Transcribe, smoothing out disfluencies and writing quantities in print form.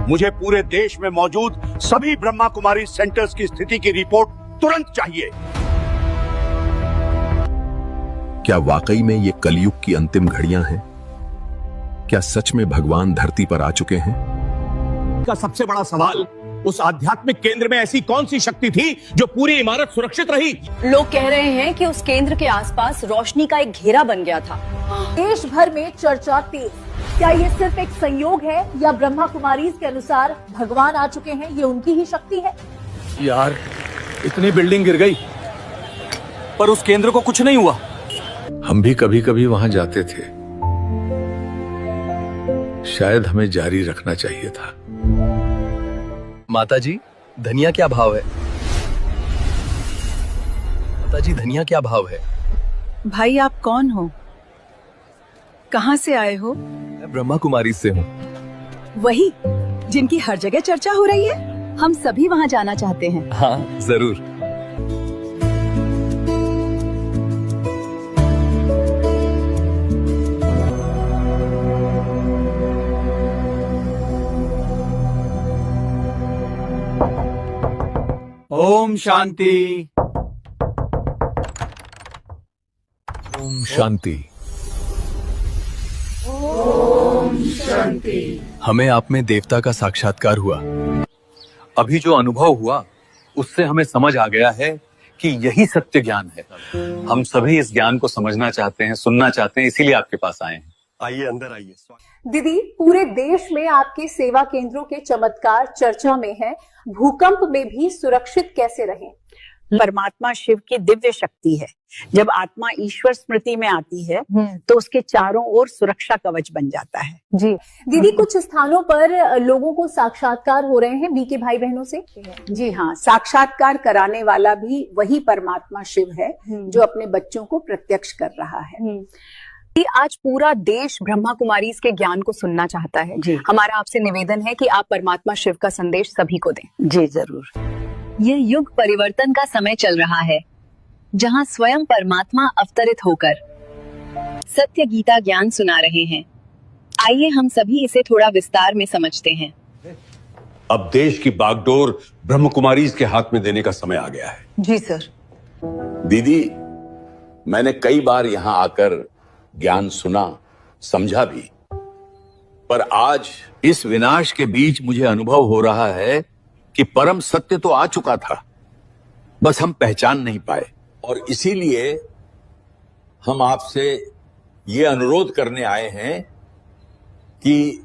मुझे पूरे देश में मौजूद सभी ब्रह्मा कुमारी सेंटर्स की स्थिति की रिपोर्ट तुरंत चाहिए। क्या वाकई में ये कलयुग की अंतिम घड़ियां हैं? क्या सच में भगवान धरती पर आ चुके हैं? का सबसे बड़ा सवाल, उस आध्यात्मिक केंद्र में ऐसी कौन सी शक्ति थी जो पूरी इमारत सुरक्षित रही? लोग कह रहे हैं कि उस केंद्र के आसपास रोशनी का एक घेरा बन गया था। देश भर में चर्चा तेज। क्या ये सिर्फ एक संयोग है या ब्रह्मा कुमारीज के अनुसार भगवान आ चुके हैं, ये उनकी ही शक्ति है? यार, इतनी बिल्डिंग गिर गई पर उस केंद्र को कुछ नहीं हुआ। हम भी कभी कभी वहां जाते थे, शायद हमें जारी रखना चाहिए था। माताजी, धनिया क्या भाव है? माताजी, धनिया क्या भाव है? भाई, आप कौन हो? कहाँ से आए हो? मैं ब्रह्मा कुमारी से हूँ। वही जिनकी हर जगह चर्चा हो रही है। हम सभी वहाँ जाना चाहते हैं। हाँ, जरूर। ओम शांति। ओम शांति। हमें आप में देवता का साक्षात्कार हुआ। अभी जो अनुभव हुआ उससे हमें समझ आ गया है कि यही सत्य ज्ञान है। हम सभी इस ज्ञान को समझना चाहते हैं, सुनना चाहते हैं, इसीलिए आपके पास आए हैं। आइए, अंदर आइए। दीदी, पूरे देश में आपके सेवा केंद्रों के चमत्कार चर्चा में हैं। भूकंप में भी सुरक्षित कैसे रहें? परमात्मा शिव की दिव्य शक्ति है। जब आत्मा ईश्वर स्मृति में आती है तो उसके चारों ओर सुरक्षा कवच बन जाता है। जी दीदी, कुछ स्थानों पर लोगों को साक्षात्कार हो रहे हैं बीके भाई बहनों से। जी हाँ, साक्षात्कार कराने वाला भी वही परमात्मा शिव है जो अपने बच्चों को प्रत्यक्ष कर रहा है। आज पूरा देश ब्रह्मा कुमारीज के ज्ञान को सुनना चाहता है। जी। हमारा आपसे निवेदन है कि आप परमात्मा शिव का संदेश सभी को दें। जी जरूर। ये युग परिवर्तन का समय चल रहा है, जहां स्वयं परमात्मा अवतरित होकर सत्य गीता ज्ञान सुना रहे हैं। आइए हम सभी इसे थोड़ा विस्तार में समझते हैं। अब देश की बागडोर ब्रह्म कुमारीज के हाथ में देने का समय आ गया है। जी सर। दीदी, मैंने कई बार यहां आकर ज्ञान सुना, समझा भी, पर आज इस विनाश के बीच मुझे अनुभव हो रहा है कि परम सत्य तो आ चुका था, बस हम पहचान नहीं पाए। और इसीलिए हम आपसे ये अनुरोध करने आए हैं कि